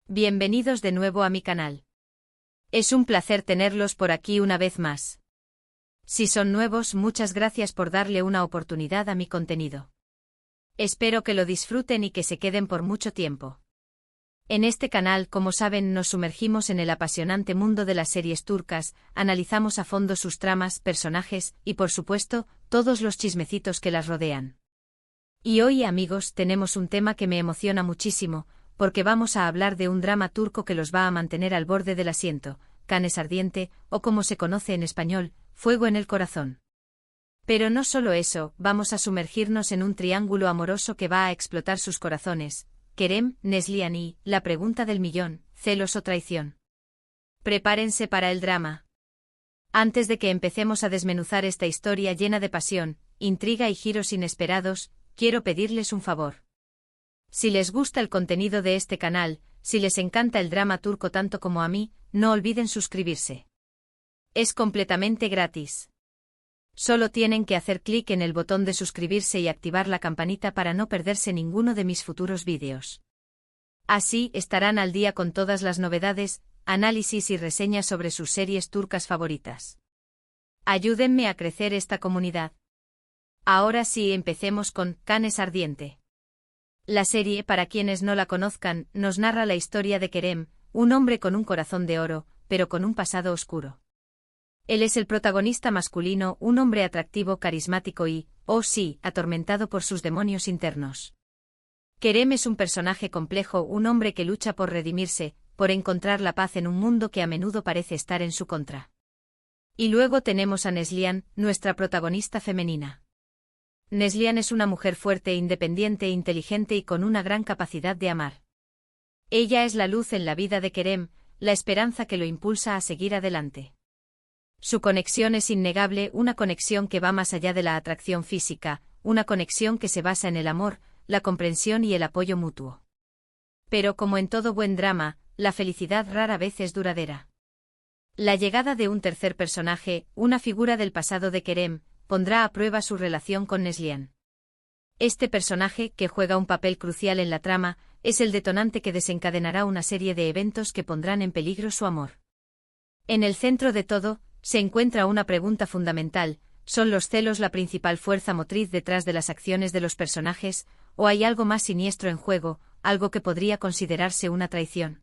Bienvenidos de nuevo a mi canal. Es un placer tenerlos por aquí una vez más. Si son nuevos, muchas gracias por darle una oportunidad a mi contenido. Espero que lo disfruten y que se queden por mucho tiempo. En este canal, como saben, nos sumergimos en el apasionante mundo de las series turcas, analizamos a fondo sus tramas, personajes y, por supuesto, todos los chismecitos que las rodean. Y hoy, amigos, tenemos un tema que me emociona muchísimo, porque vamos a hablar de un drama turco que los va a mantener al borde del asiento, Canes Ardiente, o como se conoce en español, Fuego en el Corazón. Pero no solo eso, vamos a sumergirnos en un triángulo amoroso que va a explotar sus corazones, Kerem, Neslihan y, la pregunta del millón, celos o traición. Prepárense para el drama. Antes de que empecemos a desmenuzar esta historia llena de pasión, intriga y giros inesperados, quiero pedirles un favor. Si les gusta el contenido de este canal, si les encanta el drama turco tanto como a mí, no olviden suscribirse. Es completamente gratis. Solo tienen que hacer clic en el botón de suscribirse y activar la campanita para no perderse ninguno de mis futuros vídeos. Así estarán al día con todas las novedades, análisis y reseñas sobre sus series turcas favoritas. Ayúdenme a crecer esta comunidad. Ahora sí, empecemos con Canes Ardiente. La serie, para quienes no la conozcan, nos narra la historia de Kerem, un hombre con un corazón de oro, pero con un pasado oscuro. Él es el protagonista masculino, un hombre atractivo, carismático y, oh sí, atormentado por sus demonios internos. Kerem es un personaje complejo, un hombre que lucha por redimirse, por encontrar la paz en un mundo que a menudo parece estar en su contra. Y luego tenemos a Neslihan, nuestra protagonista femenina. Neslihan es una mujer fuerte, independiente, inteligente y con una gran capacidad de amar. Ella es la luz en la vida de Kerem, la esperanza que lo impulsa a seguir adelante. Su conexión es innegable, una conexión que va más allá de la atracción física, una conexión que se basa en el amor, la comprensión y el apoyo mutuo. Pero como en todo buen drama, la felicidad rara vez es duradera. La llegada de un tercer personaje, una figura del pasado de Kerem, pondrá a prueba su relación con Neslihan. Este personaje, que juega un papel crucial en la trama, es el detonante que desencadenará una serie de eventos que pondrán en peligro su amor. En el centro de todo, se encuentra una pregunta fundamental: ¿son los celos la principal fuerza motriz detrás de las acciones de los personajes, o hay algo más siniestro en juego, algo que podría considerarse una traición?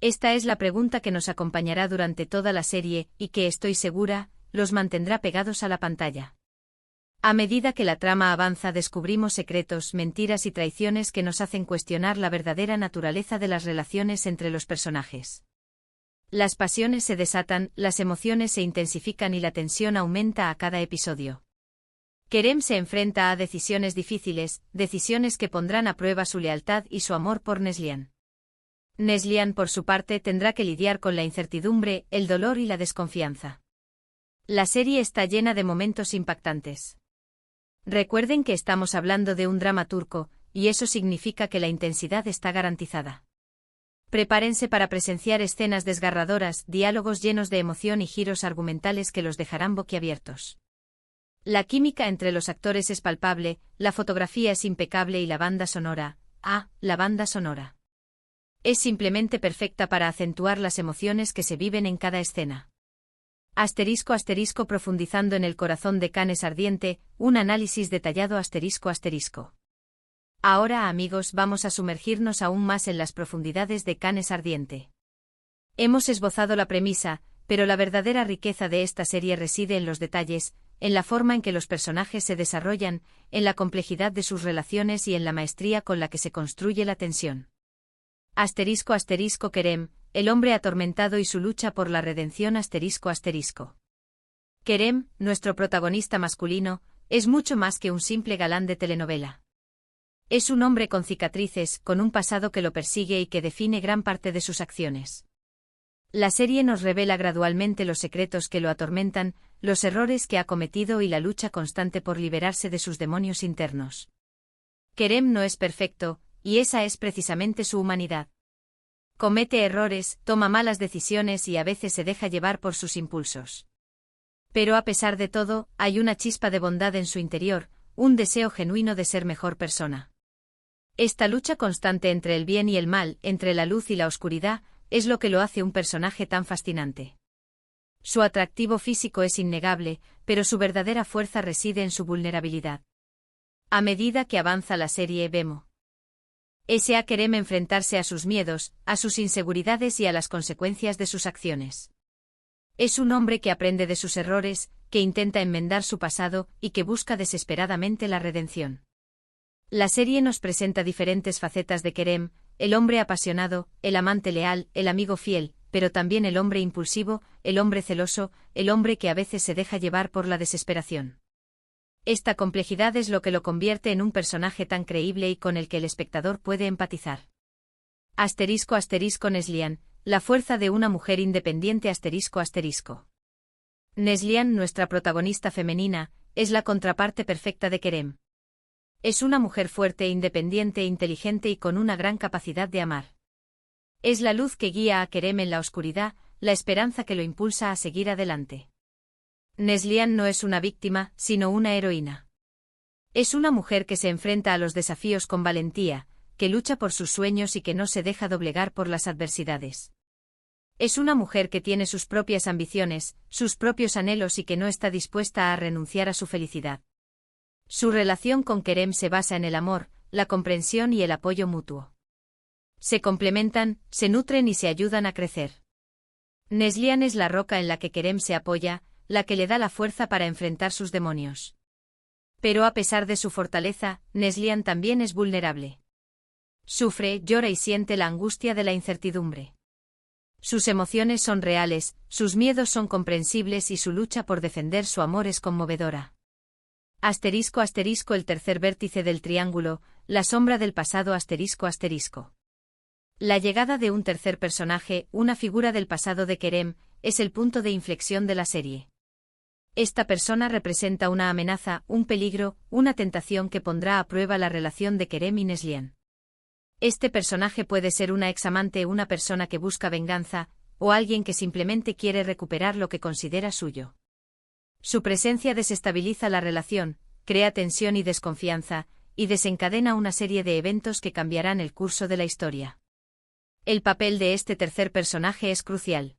Esta es la pregunta que nos acompañará durante toda la serie, y que, estoy segura, los mantendrá pegados a la pantalla. A medida que la trama avanza, descubrimos secretos, mentiras y traiciones que nos hacen cuestionar la verdadera naturaleza de las relaciones entre los personajes. Las pasiones se desatan, las emociones se intensifican y la tensión aumenta a cada episodio. Kerem se enfrenta a decisiones difíciles, decisiones que pondrán a prueba su lealtad y su amor por Neslihan. Neslihan, por su parte, tendrá que lidiar con la incertidumbre, el dolor y la desconfianza. La serie está llena de momentos impactantes. Recuerden que estamos hablando de un drama turco, y eso significa que la intensidad está garantizada. Prepárense para presenciar escenas desgarradoras, diálogos llenos de emoción y giros argumentales que los dejarán boquiabiertos. La química entre los actores es palpable, la fotografía es impecable y la banda sonora, la banda sonora es simplemente perfecta para acentuar las emociones que se viven en cada escena. *** Profundizando en el corazón de Canes Ardiente, un análisis detallado ***. Ahora, amigos, vamos a sumergirnos aún más en las profundidades de Canes Ardiente. Hemos esbozado la premisa, pero la verdadera riqueza de esta serie reside en los detalles, en la forma en que los personajes se desarrollan, en la complejidad de sus relaciones y en la maestría con la que se construye la tensión. Kerem, el hombre atormentado y su lucha por la redención ***. Kerem, nuestro protagonista masculino, es mucho más que un simple galán de telenovela. Es un hombre con cicatrices, con un pasado que lo persigue y que define gran parte de sus acciones. La serie nos revela gradualmente los secretos que lo atormentan, los errores que ha cometido y la lucha constante por liberarse de sus demonios internos. Kerem no es perfecto, y esa es precisamente su humanidad. Comete errores, toma malas decisiones y a veces se deja llevar por sus impulsos. Pero a pesar de todo, hay una chispa de bondad en su interior, un deseo genuino de ser mejor persona. Esta lucha constante entre el bien y el mal, entre la luz y la oscuridad, es lo que lo hace un personaje tan fascinante. Su atractivo físico es innegable, pero su verdadera fuerza reside en su vulnerabilidad. A medida que avanza la serie vemos a Kerem enfrentarse a sus miedos, a sus inseguridades y a las consecuencias de sus acciones. Es un hombre que aprende de sus errores, que intenta enmendar su pasado y que busca desesperadamente la redención. La serie nos presenta diferentes facetas de Kerem, el hombre apasionado, el amante leal, el amigo fiel, pero también el hombre impulsivo, el hombre celoso, el hombre que a veces se deja llevar por la desesperación. Esta complejidad es lo que lo convierte en un personaje tan creíble y con el que el espectador puede empatizar. *** Neslihan, la fuerza de una mujer independiente ***. Neslihan, nuestra protagonista femenina, es la contraparte perfecta de Kerem. Es una mujer fuerte, independiente, inteligente y con una gran capacidad de amar. Es la luz que guía a Kerem en la oscuridad, la esperanza que lo impulsa a seguir adelante. Neslihan no es una víctima, sino una heroína. Es una mujer que se enfrenta a los desafíos con valentía, que lucha por sus sueños y que no se deja doblegar por las adversidades. Es una mujer que tiene sus propias ambiciones, sus propios anhelos y que no está dispuesta a renunciar a su felicidad. Su relación con Kerem se basa en el amor, la comprensión y el apoyo mutuo. Se complementan, se nutren y se ayudan a crecer. Neslihan es la roca en la que Kerem se apoya, la que le da la fuerza para enfrentar sus demonios. Pero a pesar de su fortaleza, Neslihan también es vulnerable. Sufre, llora y siente la angustia de la incertidumbre. Sus emociones son reales, sus miedos son comprensibles y su lucha por defender su amor es conmovedora. ***, el tercer vértice del triángulo, la sombra del pasado ***. La llegada de un tercer personaje, una figura del pasado de Kerem, es el punto de inflexión de la serie. Esta persona representa una amenaza, un peligro, una tentación que pondrá a prueba la relación de Kerem y Neslihan. Este personaje puede ser una examante, una persona que busca venganza, o alguien que simplemente quiere recuperar lo que considera suyo. Su presencia desestabiliza la relación, crea tensión y desconfianza, y desencadena una serie de eventos que cambiarán el curso de la historia. El papel de este tercer personaje es crucial.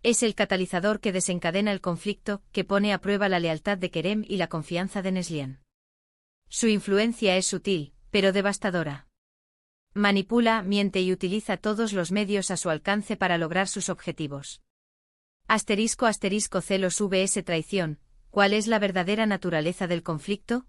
Es el catalizador que desencadena el conflicto, que pone a prueba la lealtad de Kerem y la confianza de Neslihan. Su influencia es sutil, pero devastadora. Manipula, miente y utiliza todos los medios a su alcance para lograr sus objetivos. ***celos vs traición, ¿cuál es la verdadera naturaleza del conflicto?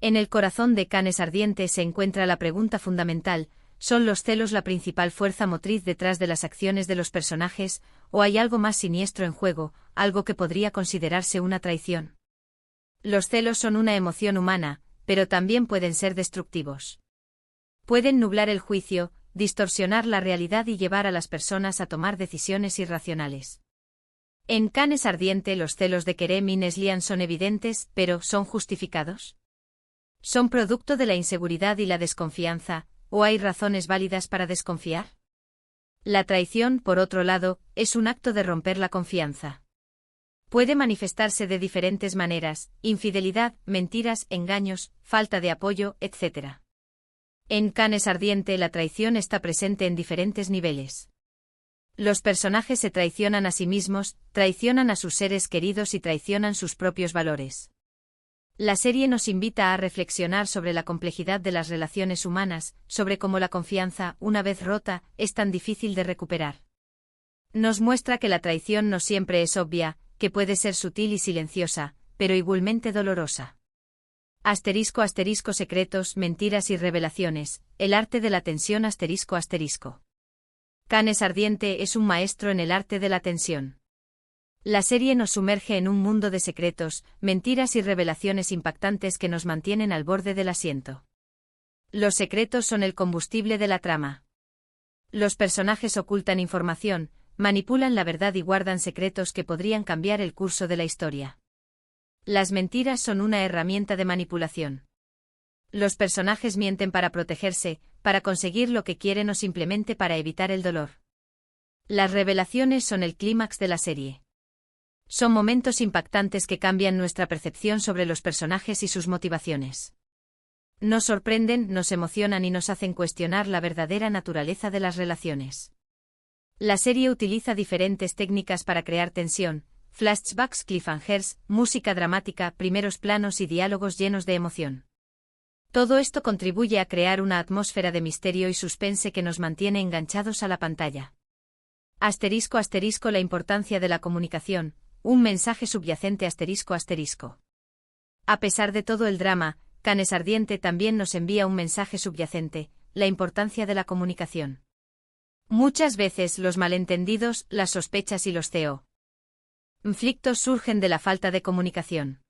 En el corazón de Canes Ardiente se encuentra la pregunta fundamental: ¿son los celos la principal fuerza motriz detrás de las acciones de los personajes, o hay algo más siniestro en juego, algo que podría considerarse una traición? Los celos son una emoción humana, pero también pueden ser destructivos. Pueden nublar el juicio, distorsionar la realidad y llevar a las personas a tomar decisiones irracionales. En Canes Ardiente los celos de Kerem y Neslihan son evidentes, pero ¿son justificados? ¿Son producto de la inseguridad y la desconfianza, o hay razones válidas para desconfiar? La traición, por otro lado, es un acto de romper la confianza. Puede manifestarse de diferentes maneras: infidelidad, mentiras, engaños, falta de apoyo, etc. En Canes Ardiente la traición está presente en diferentes niveles. Los personajes se traicionan a sí mismos, traicionan a sus seres queridos y traicionan sus propios valores. La serie nos invita a reflexionar sobre la complejidad de las relaciones humanas, sobre cómo la confianza, una vez rota, es tan difícil de recuperar. Nos muestra que la traición no siempre es obvia, que puede ser sutil y silenciosa, pero igualmente dolorosa. ***, secretos, mentiras y revelaciones, el arte de la tensión ***. Canes Ardiente es un maestro en el arte de la tensión. La serie nos sumerge en un mundo de secretos, mentiras y revelaciones impactantes que nos mantienen al borde del asiento. Los secretos son el combustible de la trama. Los personajes ocultan información, manipulan la verdad y guardan secretos que podrían cambiar el curso de la historia. Las mentiras son una herramienta de manipulación. Los personajes mienten para protegerse, para conseguir lo que quieren o simplemente para evitar el dolor. Las revelaciones son el clímax de la serie. Son momentos impactantes que cambian nuestra percepción sobre los personajes y sus motivaciones. Nos sorprenden, nos emocionan y nos hacen cuestionar la verdadera naturaleza de las relaciones. La serie utiliza diferentes técnicas para crear tensión, flashbacks, cliffhangers, música dramática, primeros planos y diálogos llenos de emoción. Todo esto contribuye a crear una atmósfera de misterio y suspense que nos mantiene enganchados a la pantalla. Asterisco asterisco la importancia de la comunicación, un mensaje subyacente asterisco asterisco. A pesar de todo el drama, Canes Ardiente también nos envía un mensaje subyacente, la importancia de la comunicación. Muchas veces los malentendidos, las sospechas y los conflictos surgen de la falta de comunicación.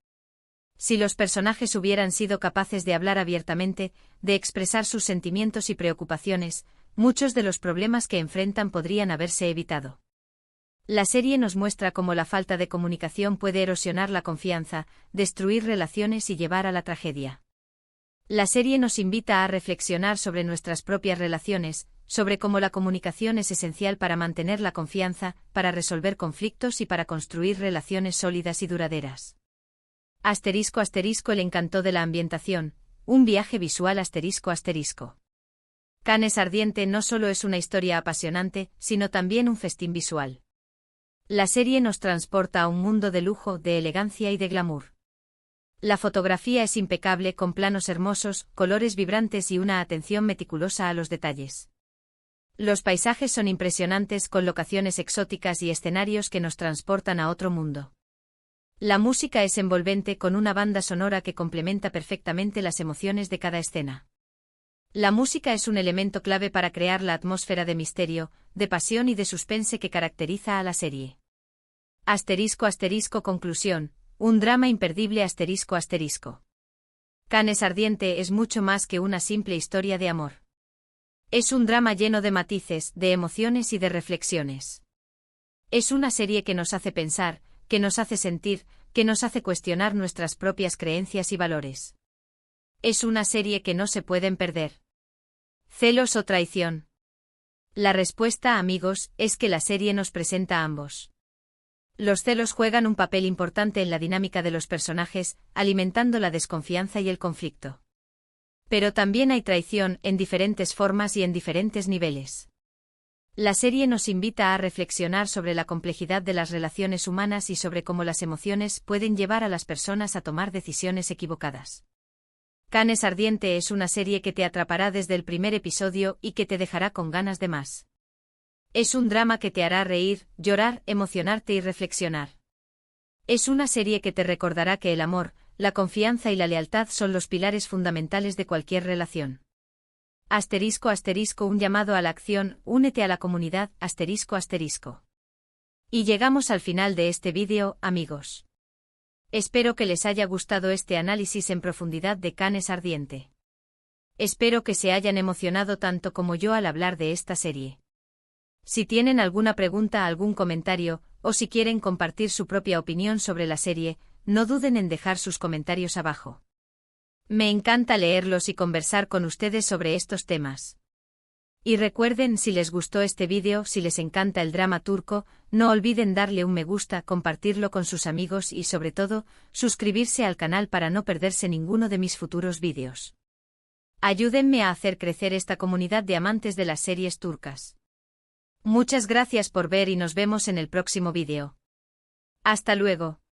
Si los personajes hubieran sido capaces de hablar abiertamente, de expresar sus sentimientos y preocupaciones, muchos de los problemas que enfrentan podrían haberse evitado. La serie nos muestra cómo la falta de comunicación puede erosionar la confianza, destruir relaciones y llevar a la tragedia. La serie nos invita a reflexionar sobre nuestras propias relaciones, sobre cómo la comunicación es esencial para mantener la confianza, para resolver conflictos y para construir relaciones sólidas y duraderas. Asterisco asterisco el encanto de la ambientación, un viaje visual asterisco asterisco. Canes Ardiente no solo es una historia apasionante, sino también un festín visual. La serie nos transporta a un mundo de lujo, de elegancia y de glamour. La fotografía es impecable con planos hermosos, colores vibrantes y una atención meticulosa a los detalles. Los paisajes son impresionantes con locaciones exóticas y escenarios que nos transportan a otro mundo. La música es envolvente con una banda sonora que complementa perfectamente las emociones de cada escena. La música es un elemento clave para crear la atmósfera de misterio, de pasión y de suspense que caracteriza a la serie. Asterisco asterisco conclusión, un drama imperdible asterisco asterisco. Canes Ardiente es mucho más que una simple historia de amor. Es un drama lleno de matices, de emociones y de reflexiones. Es una serie que nos hace pensar, que nos hace sentir, que nos hace cuestionar nuestras propias creencias y valores. Es una serie que no se pueden perder. ¿Celos o traición? La respuesta, amigos, es que la serie nos presenta a ambos. Los celos juegan un papel importante en la dinámica de los personajes, alimentando la desconfianza y el conflicto. Pero también hay traición, en diferentes formas y en diferentes niveles. La serie nos invita a reflexionar sobre la complejidad de las relaciones humanas y sobre cómo las emociones pueden llevar a las personas a tomar decisiones equivocadas. Canes Ardiente es una serie que te atrapará desde el primer episodio y que te dejará con ganas de más. Es un drama que te hará reír, llorar, emocionarte y reflexionar. Es una serie que te recordará que el amor, la confianza y la lealtad son los pilares fundamentales de cualquier relación. Asterisco asterisco un llamado a la acción, únete a la comunidad, asterisco asterisco. Y llegamos al final de este vídeo, amigos. Espero que les haya gustado este análisis en profundidad de Canes Ardiente. Espero que se hayan emocionado tanto como yo al hablar de esta serie. Si tienen alguna pregunta, algún comentario, o si quieren compartir su propia opinión sobre la serie, no duden en dejar sus comentarios abajo. Me encanta leerlos y conversar con ustedes sobre estos temas. Y recuerden, si les gustó este vídeo, si les encanta el drama turco, no olviden darle un me gusta, compartirlo con sus amigos y sobre todo, suscribirse al canal para no perderse ninguno de mis futuros vídeos. Ayúdenme a hacer crecer esta comunidad de amantes de las series turcas. Muchas gracias por ver y nos vemos en el próximo vídeo. Hasta luego.